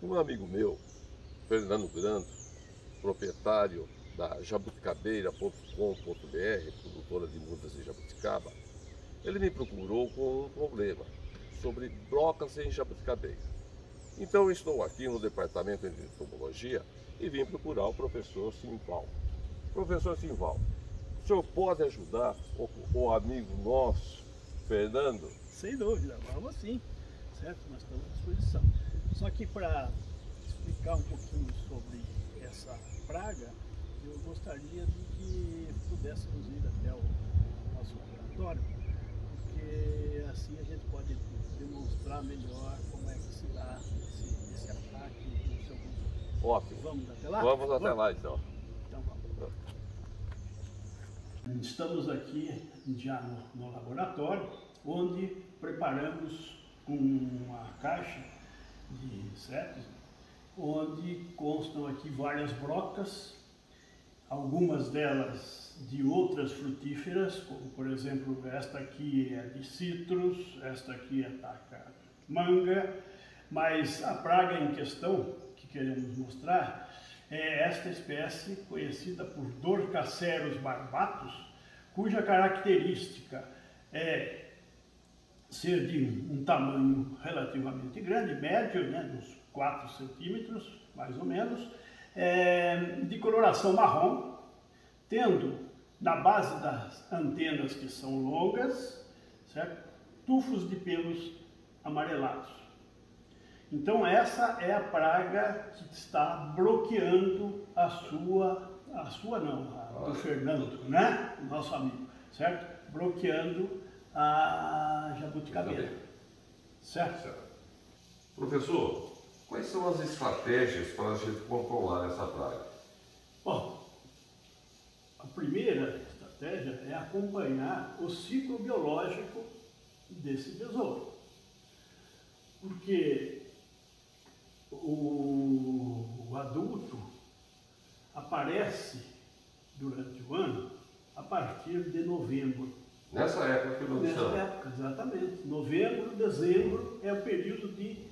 Um amigo meu, Fernando Grando, proprietário da jabuticabeira.com.br, produtora de mudas de jabuticaba, ele me procurou com um problema sobre brocas em jabuticabeira. Então eu estou aqui no departamento de entomologia e vim procurar o professor Simval. Professor Simval, o senhor pode ajudar o amigo nosso, Fernando? Sem dúvida, vamos sim, certo? Nós estamos à disposição. Só que para explicar um pouquinho sobre essa praga, eu gostaria de que pudéssemos ir até o nosso laboratório, porque assim a gente pode demonstrar melhor como é que se dá esse ataque no seu grupo. Ótimo. Vamos até lá? Vamos até lá então. Então vamos. Estamos aqui já no laboratório, onde preparamos uma caixa de insetos, onde constam aqui várias brocas, algumas delas de outras frutíferas, como por exemplo esta aqui é de citros, esta aqui ataca manga, mas a praga em questão que queremos mostrar é esta espécie conhecida por Dorcaceros barbatus, cuja característica é ser de um tamanho relativamente grande, médio, né, uns 4 centímetros, mais ou menos, de coloração marrom, tendo na base das antenas, que são longas, certo? Tufos de pelos amarelados. Então essa é a praga que está bloqueando do Fernando, né? Nosso amigo, certo? Bloqueando a jabuticabeira, certo? Professor, quais são as estratégias para a gente controlar essa praga? Bom, a primeira estratégia é acompanhar o ciclo biológico desse besouro, porque o adulto aparece durante o ano a partir de novembro. Nessa época que nós estamos. Nessa época, exatamente. Novembro, dezembro é o período de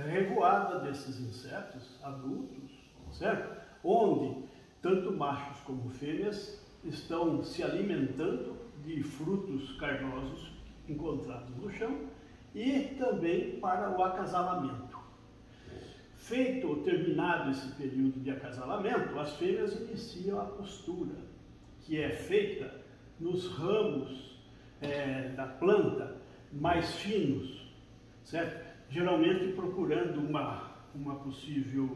revoada desses insetos adultos, certo? Onde tanto machos como fêmeas estão se alimentando de frutos carnosos encontrados no chão e também para o acasalamento. Terminado esse período de acasalamento, as fêmeas iniciam a postura, que é feita nos ramos da planta mais finos, certo? Geralmente procurando uma possível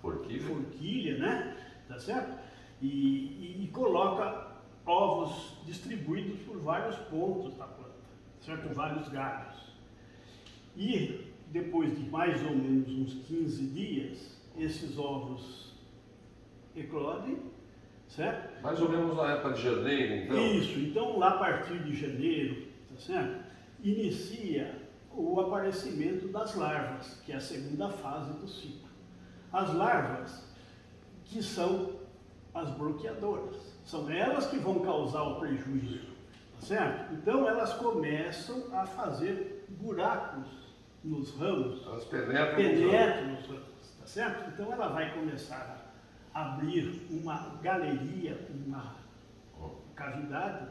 forquilha, né? Tá certo? E coloca ovos distribuídos por vários pontos da planta, certo? Vários galhos. E depois de mais ou menos uns 15 dias, esses ovos eclodem, certo? Mais ou menos na época de janeiro, então? Isso, então lá a partir de janeiro, tá certo? Inicia o aparecimento das larvas, que é a segunda fase do ciclo. As larvas, que são as bloqueadoras, são elas que vão causar o prejuízo, tá certo? Então elas começam a fazer buracos nos ramos, elas penetram nos ramos, tá certo? Então ela vai começar a abrir uma galeria, uma cavidade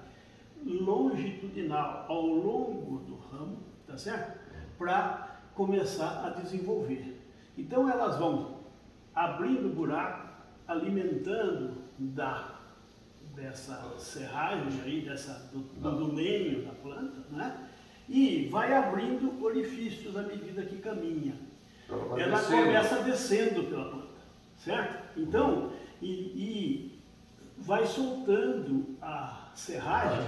longitudinal ao longo do ramo, tá certo? Para começar a desenvolver. Então elas vão abrindo buraco, alimentando dessa serragem aí, do lenho da planta, né? E vai abrindo orifícios à medida que caminha. Ela começa descendo pela planta, certo? Então, e vai soltando a serragem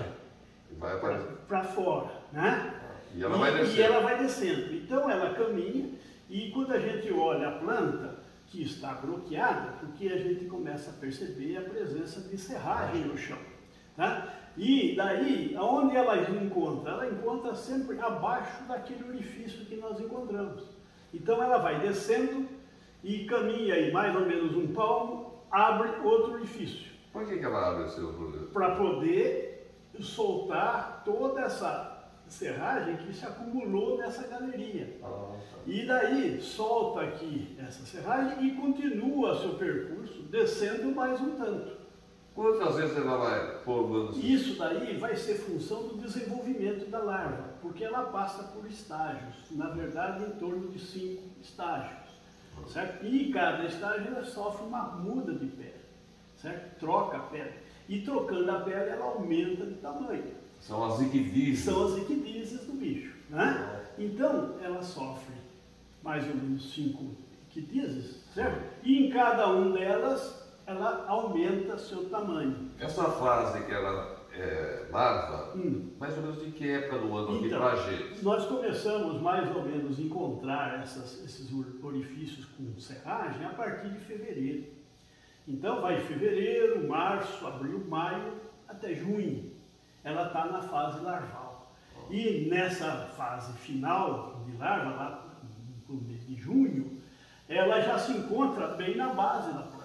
para fora, né? E ela vai descendo. E ela vai descendo. Então ela caminha e quando a gente olha a planta que está bloqueada, porque a gente começa a perceber a presença de serragem no chão, tá? E daí, aonde ela encontra? Ela encontra sempre abaixo daquele orifício que nós encontramos. Então ela vai descendo e caminha aí mais ou menos um palmo, abre outro orifício. Por que ela abre esse outro orifício? Para poder soltar toda essa serragem que se acumulou nessa galeria. Tá. E daí solta aqui essa serragem e continua seu percurso descendo mais um tanto. Quantas vezes ela vai formando? Isso daí vai ser função do desenvolvimento da larva, porque ela passa por estágios, na verdade em torno de 5 estágios, certo? E cada estágio ela sofre uma muda de pele, certo? Troca a pele. E trocando a pele ela aumenta de tamanho. São as iquidízias. São as iquidízias do bicho, né? Então ela sofre mais ou menos 5 iquidízias, certo? E em cada um delas ela aumenta seu tamanho. Essa fase que ela é larva, mais ou menos de que época do ano aqui pra gente? Nós começamos mais ou menos a encontrar esses orifícios com serragem a partir de fevereiro. Então vai de fevereiro, março, abril, maio, até junho. Ela está na fase larval. E nessa fase final de larva, lá no mês de junho, ela já se encontra bem na base da planta.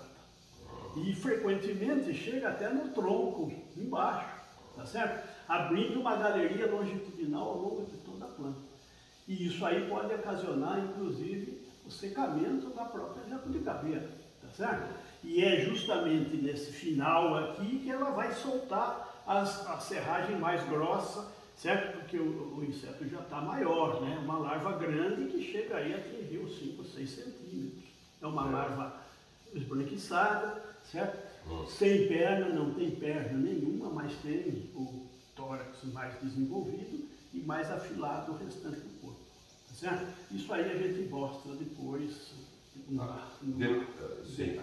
E frequentemente chega até no tronco, embaixo, tá certo? Abrindo uma galeria longitudinal ao longo de toda a planta. E isso aí pode ocasionar, inclusive, o secamento da própria jabuticabeira, tá certo? E é justamente nesse final aqui que ela vai soltar a serragem mais grossa, certo? Porque o inseto já está maior, né? Uma larva grande que chega aí a atingir os 5, 6 centímetros. É uma larva esbranquiçada, certo? Sem perna, não tem perna nenhuma, mas tem o tórax mais desenvolvido e mais afilado o restante do corpo, tá certo? Isso aí a gente mostra depois. Sim.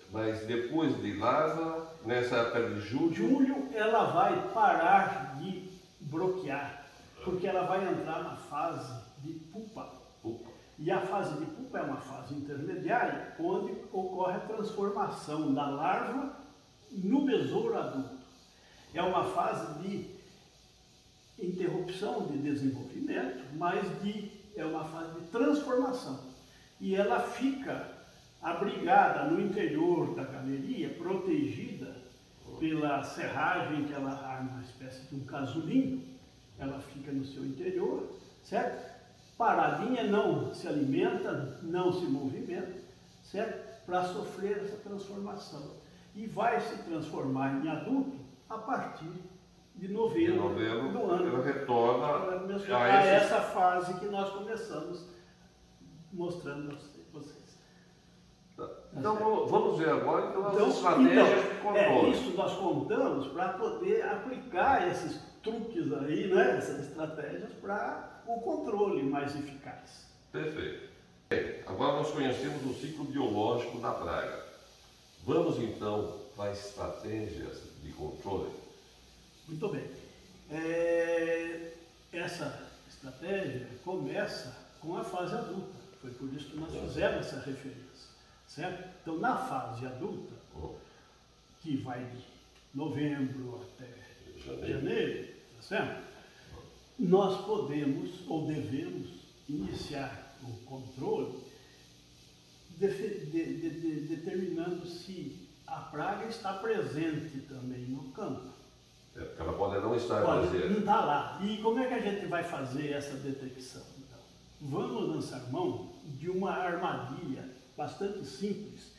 Mas depois de larva, nessa época de julho, ela vai parar de broquear, porque ela vai entrar na fase de pupa. E a fase de pupa é uma fase intermediária, onde ocorre a transformação da larva no besouro adulto. É uma fase de interrupção de desenvolvimento, mas é uma fase de transformação. E ela fica abrigada no interior da galeria, protegida pela serragem que ela arma uma espécie de um casulinho. Ela fica no seu interior, certo? Paradinha, não se alimenta, não se movimenta, certo? Para sofrer essa transformação. E vai se transformar em adulto a partir de novembro do ano. Ela retorna a essa fase que nós começamos mostrando a vocês. Então vamos ver agora as estratégias de controle. Isso nós contamos para poder aplicar esses truques aí, né? Essas estratégias para o controle mais eficaz. Perfeito. Agora nós conhecemos o ciclo biológico da praga. Vamos então para estratégias de controle. Muito bem. Essa estratégia começa com a fase adulta. Foi por isso que nós fizemos essa referência. Certo? Então, na fase adulta, que vai de novembro até janeiro, tá certo? Nós podemos ou devemos iniciar o controle determinando se a praga está presente também no campo. Porque ela pode não estar presente. Não está lá. E como é que a gente vai fazer essa detecção? Então, vamos lançar mão de uma armadilha bastante simples,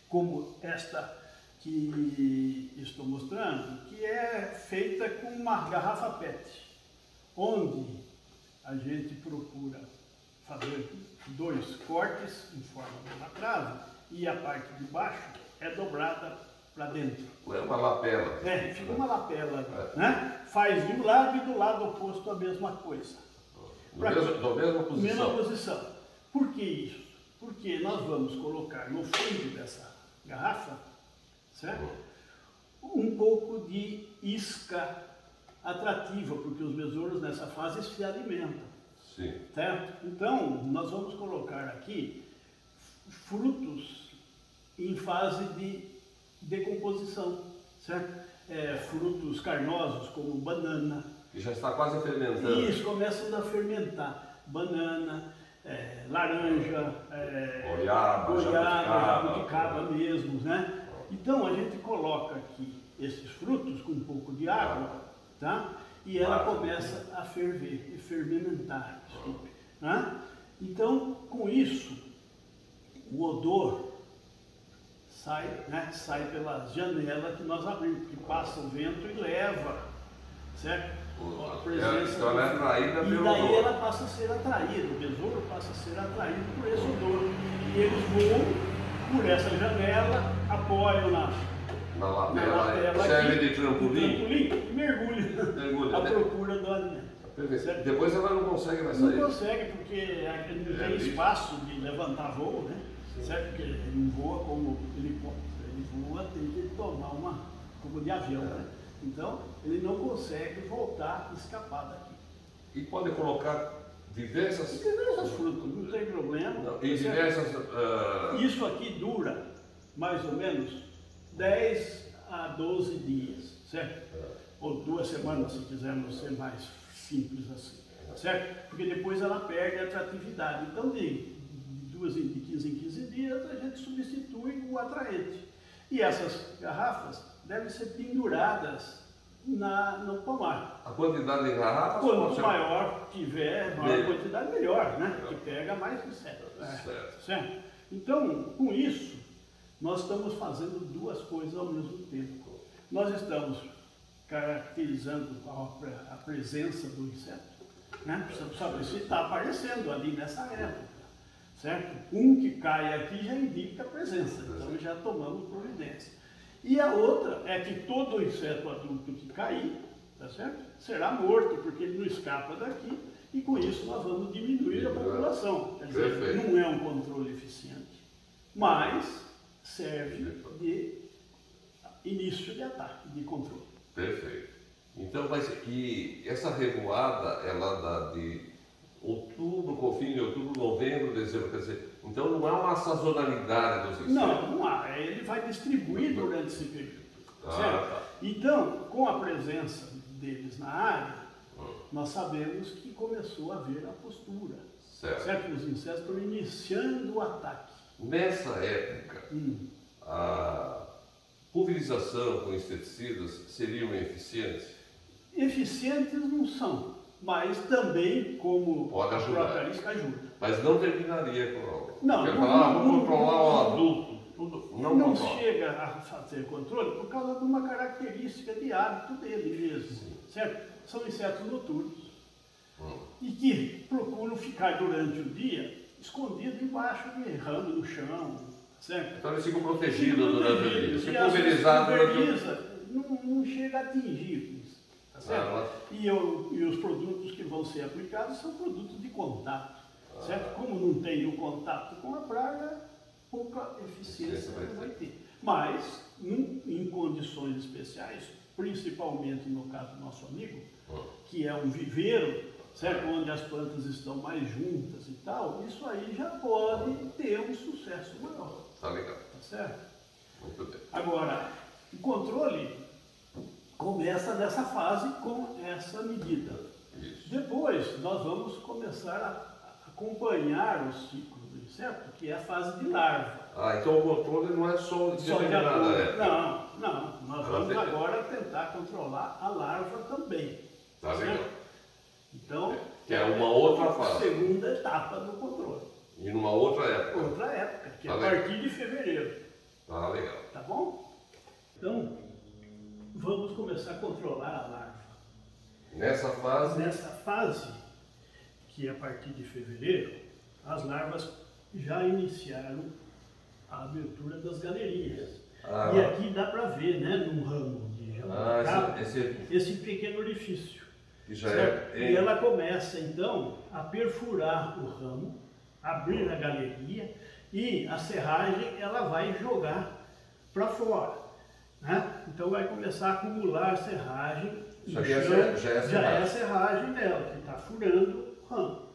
como esta que estou mostrando, que é feita com uma garrafa PET, onde a gente procura fazer 2 cortes em forma de uma trave e a parte de baixo é dobrada para dentro. É uma lapela. Fica uma lapela, né? Faz de um lado e do lado oposto a mesma coisa. Da mesma posição. Mesma posição. Por que isso? Porque nós vamos colocar no fundo dessa garrafa, certo? Um pouco de isca atrativa, porque os besouros nessa fase se alimentam. Sim. Certo? Então, nós vamos colocar aqui frutos em fase de decomposição, certo? Frutos carnosos, como banana. Que já está quase fermentando. Isso, começam a fermentar. Banana, laranja, goiaba, jabuticaba mesmo, né? Então a gente coloca aqui esses frutos com um pouco de água, tá? e ela começa a ferver, fermentar, desculpe, né? Então, com isso, o odor sai, né? Sai pela janela que nós abrimos, que passa o vento e leva, certo? A presença então ela é atraída pelo e daí odor. ela passa a ser atraída, o besouro passa a ser atraído por esse odor. E eles voam por essa janela, apoiam na lapela serve aqui, de trampolim e mergulham à procura do alimento. Certo? Depois ela não consegue mais Não sair. consegue porque não tem espaço de levantar voo, né? Certo? Porque ele não voa como helicóptero, ele voa, tem que tomar como de avião, né? Então, ele não consegue voltar e escapar daqui. E pode colocar diversas frutas, não tem problema. Não, e diversas. Isso aqui dura mais ou menos 10 a 12 dias, certo? Ou 2 semanas, se quisermos ser mais simples assim, certo? Porque depois ela perde a atratividade. Então, de 15 em 15 dias, a gente substitui o atraente. E essas garrafas devem ser penduradas no pomar. A quantidade de garrafas? Quanto maior tiver, maior quantidade, melhor, né? Que pega mais que certo. Certo? Então, com isso, nós estamos fazendo duas coisas ao mesmo tempo. Nós estamos caracterizando a presença do inseto, né? Precisamos saber se está aparecendo ali nessa época, certo? Um que cai aqui já indica a presença, então já tomamos providência. E a outra é que todo inseto adulto que cair, tá certo? Será morto, porque ele não escapa daqui, e com isso nós vamos diminuir a população. Quer dizer, não é um controle eficiente, mas serve de início de ataque, de controle. Perfeito. Então, e essa revoada, ela dá de outubro, fim de outubro, novembro, dezembro, quer dizer, então não há uma sazonalidade dos insetos? Não há. Ele vai distribuir durante esse período. Certo? Tá. Então, com a presença deles na área, nós sabemos que começou a haver a postura. Certo? Os insetos estão iniciando o ataque. Nessa época, a pulverização com inseticidas seriam eficientes? Eficientes não são, mas também, como pode ajudar. A própria isca ajuda. Mas não terminaria com... Não, vou controlar o adulto. Tudo, não chega a fazer controle por causa de uma característica de hábito dele mesmo, certo? São insetos noturnos e que procuram ficar durante o dia escondidos embaixo de ramo no chão, certo? Então eles ficam protegidos durante o dia, se pulverizar não chega a atingir isso, tá certo? E os produtos que vão ser aplicados são produtos de contato, certo? Como não tem o contato com a praga, pouca eficiência não vai ter. Mas, em condições especiais, principalmente no caso do nosso amigo, que é um viveiro, certo? Onde as plantas estão mais juntas e tal, isso aí já pode ter um sucesso maior. Tá legal. Tá certo? Muito bem. Agora, o controle começa nessa fase com essa medida. Isso. Depois, nós vamos começar a acompanhar o ciclo do inseto, que é a fase de larva. Então o controle não é só de determinada época. Não. Nós vamos agora tentar controlar a larva também. Tá legal. Então, que é uma outra fase. Segunda etapa do controle. E numa outra época. Outra época, que é a partir de fevereiro. Tá legal. Tá bom? Então, vamos começar a controlar a larva. Nessa fase, que é a partir de fevereiro, as larvas já iniciaram a abertura das galerias. E aqui dá para ver, né, num ramo de jabuticaba, esse pequeno orifício. E ela começa, então, a perfurar o ramo, abrir a galeria, e a serragem ela vai jogar para fora. Né? Então vai começar a acumular serragem. Isso aqui já é a serragem dela, que está furando o ramo.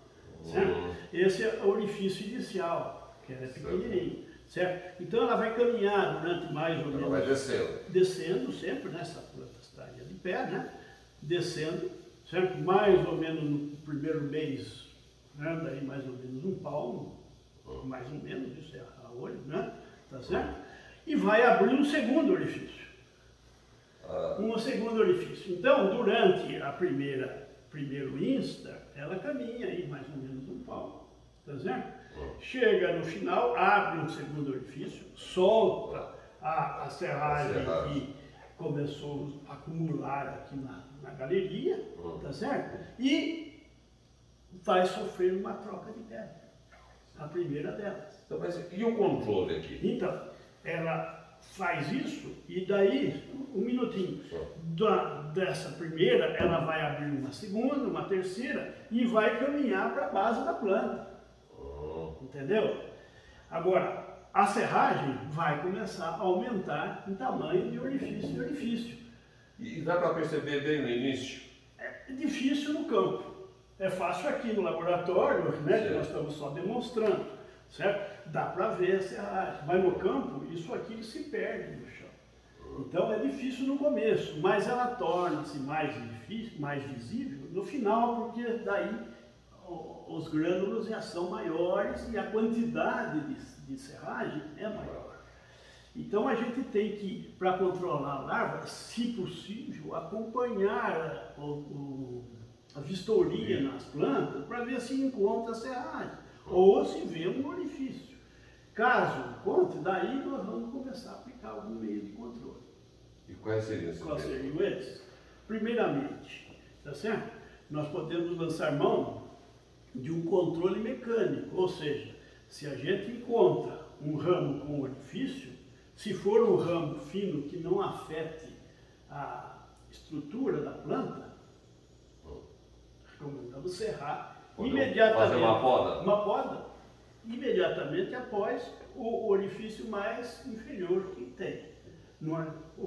Certo? Esse é o orifício inicial, que era pequenininho. Certo? Então ela vai caminhar durante mais ou menos... Ela vai descendo. Descendo sempre, né? Essa planta está de pé, né? Descendo, certo? Mais ou menos no primeiro mês, anda aí mais ou menos um palmo, mais ou menos, isso é a olho, né? Tá certo? E vai abrir um segundo orifício. Um segundo orifício. Então, durante a primeiro insta, ela caminha aí mais ou menos um palmo, tá certo? Chega no final, abre um segundo orifício, solta a serragem que começou a acumular aqui na galeria, tá certo? E vai sofrer uma troca de pedra, a primeira delas. Então, mas e o controle aqui? Então, ela faz isso e daí, um minutinho, dessa primeira ela vai abrir uma segunda, uma terceira e vai caminhar para a base da planta. Entendeu? Agora, a serragem vai começar a aumentar em tamanho de orifício em orifício. E dá para perceber bem no início? É difícil no campo. É fácil aqui no laboratório, né, que nós estamos só demonstrando, certo? Dá para ver a serragem. Mas no campo, isso aqui se perde no chão. Então é difícil no começo, mas ela torna-se mais difícil, mais visível no final, porque daí os grânulos já são maiores e a quantidade de serragem é maior. Então a gente tem que, para controlar a larva, se possível, acompanhar a vistoria nas plantas para ver se encontra a serragem ou se vê um orifício. Caso encontre, daí nós vamos começar a aplicar algum meio de controle. E quais seriam esses? Quais seriam esses? Primeiramente, tá certo? Nós podemos lançar mão de um controle mecânico, ou seja, se a gente encontra um ramo com orifício, se for um ramo fino que não afete a estrutura da planta, recomendamos serrar imediatamente. Fazer uma poda? Uma poda, imediatamente após o orifício mais inferior que tem.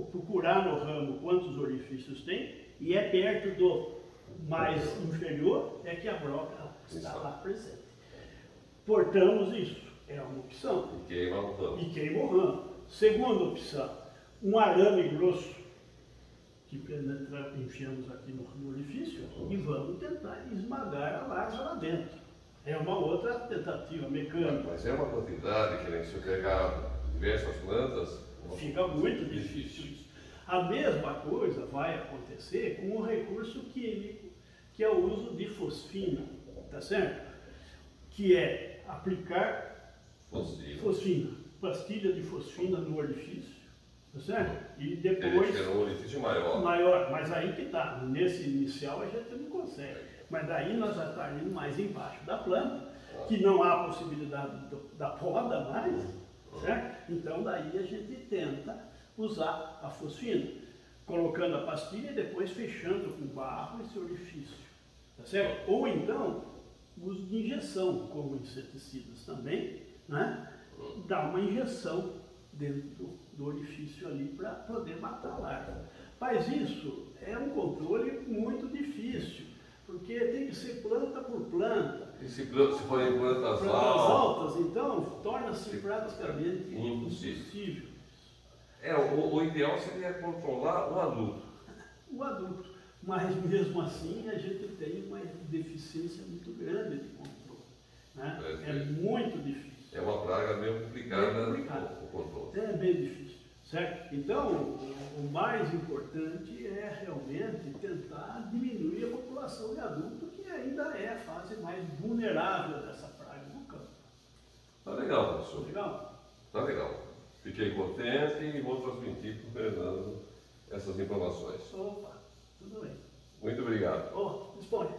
Procurar no ramo quantos orifícios tem, e é perto do mais inferior é que a broca está lá presente. Portamos isso, é uma opção. E queima o ramo. E queima o ramo. Segunda opção, um arame grosso que enfiamos aqui no orifício e vamos tentar esmagar a larva lá dentro. É uma outra tentativa mecânica. Mas é uma quantidade que nem se eu pegar diversas plantas, fica muito difícil isso. A mesma coisa vai acontecer com o recurso químico, que é o uso de fosfina, tá certo? Que é aplicar fosfina, pastilha de fosfina no orifício, tá certo? E depois... Ele um orifício maior. Maior, mas aí que tá, nesse inicial a gente não consegue. Mas daí nós já estamos indo mais embaixo da planta, que não há possibilidade da poda mais, certo? Então daí a gente tenta usar a fosfina, colocando a pastilha e depois fechando com barro esse orifício, tá certo? Ou então, uso de injeção, como inseticidas também, né? Dá uma injeção dentro do orifício ali para poder matar a larva. Mas isso é um controle muito difícil, porque tem que ser planta por planta. E se forem plantas altas, então torna-se praticamente impossível. O ideal seria controlar o adulto. O adulto. Mas mesmo assim a gente tem uma deficiência muito grande de controle. Né? É muito difícil. É uma praga meio complicada o controle. É bem difícil. Certo? Então, o mais importante é realmente tentar diminuir a população de adulto, que ainda é a fase mais vulnerável dessa praga no campo. Tá legal, professor. Legal? Tá legal. Fiquei contente e vou transmitir para o Fernando essas informações. Opa, tudo bem. Muito obrigado. Disponha.